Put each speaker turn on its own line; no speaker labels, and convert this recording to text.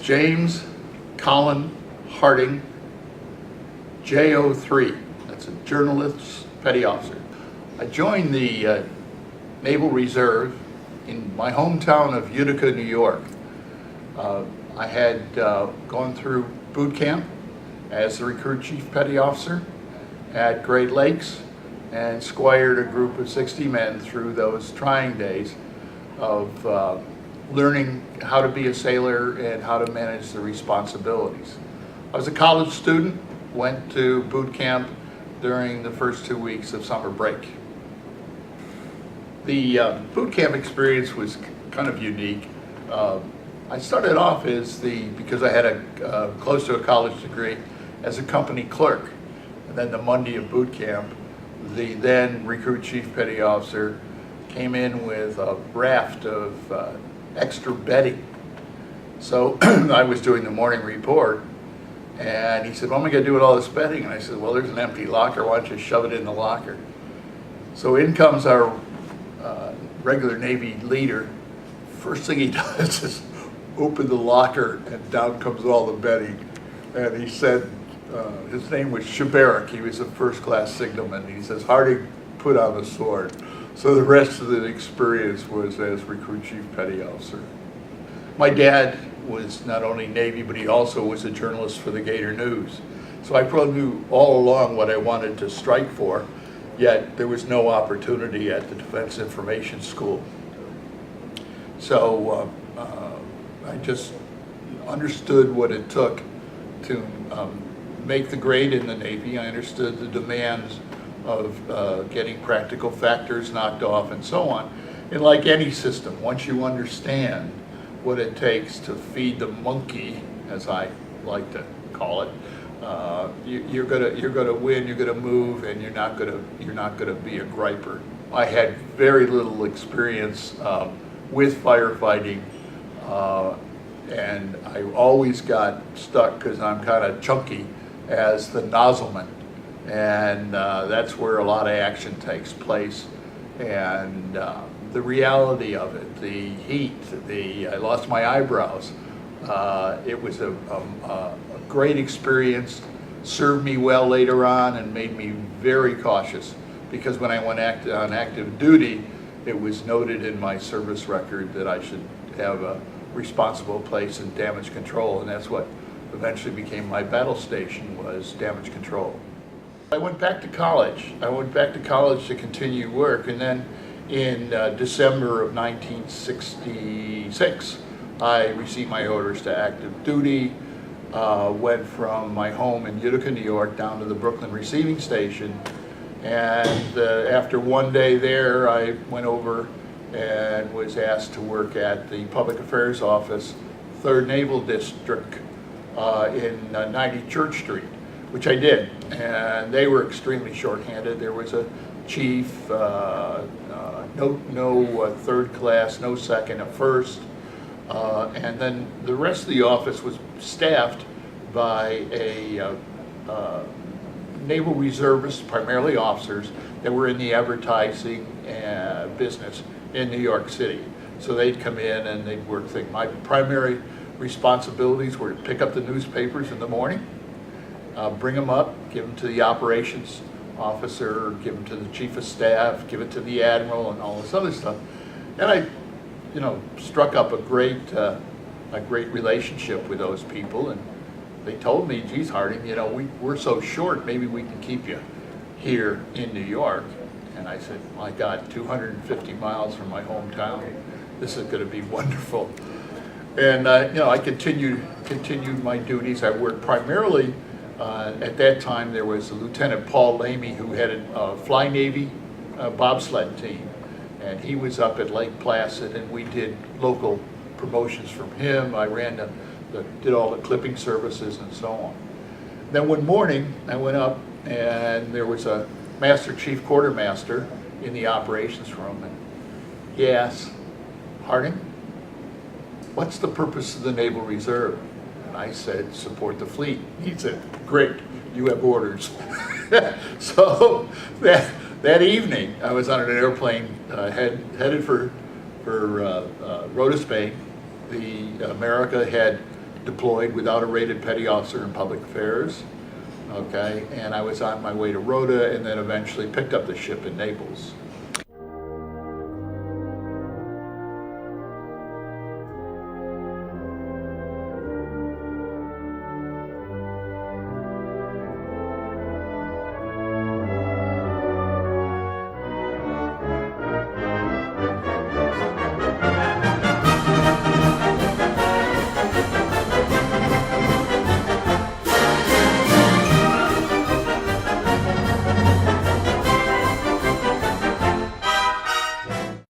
James Colin Harding, JO3. That's a journalist petty officer. I joined the Naval Reserve in my hometown of Utica, New York. I had gone through boot camp as the recruit chief petty officer at Great Lakes and squired a group of 60 men through those trying days of learning how to be a sailor and how to manage the responsibilities. I was a college student, went to boot camp during the first 2 weeks of summer break. The boot camp experience was kind of unique. I started off because I had close to a college degree, as a company clerk. And then the Monday of boot camp, the then recruit chief petty officer came in with a raft of extra bedding. So I was doing the morning report, and he said, "What am I going to do with all this bedding?" And I said, "Well, there's an empty locker. Why don't you shove it in the locker?" So in comes our regular Navy leader. First thing he does is open the locker, and down comes all the bedding. And he said, his name was Shabaric. He was a first-class signalman. He says, "Harding, put on the sword." So the rest of the experience was as recruit chief petty officer. My dad was not only Navy, but he also was a journalist for the Gator News. So I probably knew all along what I wanted to strike for, yet there was no opportunity at the Defense Information School. So I just understood what it took to make the grade in the Navy. I understood the demands of getting practical factors knocked off and so on. And like any system, once you understand what it takes to feed the monkey, as I like to call it, you're gonna win, you're gonna move, and you're not gonna be a griper. I had very little experience with firefighting, and I always got stuck because I'm kind of chunky as the nozzleman, and that's where a lot of action takes place. And the reality of it, the heat, I lost my eyebrows. It was a great experience, served me well later on, and made me very cautious, because when I went on active duty, it was noted in my service record that I should have a responsible place in damage control, and that's what eventually became my battle station, was damage control. I went back to college. I went back to college to continue work, and then in December of 1966, I received my orders to active duty, went from my home in Utica, New York, down to the Brooklyn receiving station, and after one day there, I went over and was asked to work at the Public Affairs Office, 3rd Naval District, in 90 Church Street, which I did. And they were extremely short-handed. There was a chief, no third class, no second, a first, and then the rest of the office was staffed by a naval reservists, primarily officers, that were in the advertising business in New York City. So they'd come in and they'd work things. My primary responsibilities were to pick up the newspapers in the morning, bring them up, give them to the operations officer, give them to the chief of staff, give it to the admiral, and all this other stuff. And I, struck up a great relationship with those people, and they told me, "Geez, Harding, we're so short, maybe we can keep you here in New York." And I said, "My God, 250 miles from my hometown, this is going to be wonderful." And I continued my duties. I worked primarily. At that time, there was Lieutenant Paul Lamy, who headed Fly Navy bobsled team, and he was up at Lake Placid, and we did local promotions from him. I did all the clipping services and so on. Then one morning, I went up, and there was a Master Chief Quartermaster in the operations room, and he asked, "Harding, what's the purpose of the Naval Reserve?" And I said, "Support the fleet." He said, "Great, you have orders." So that evening, I was on an airplane headed for Rota, Spain. America had deployed without a rated petty officer in public affairs. Okay, and I was on my way to Rota, and then eventually picked up the ship in Naples.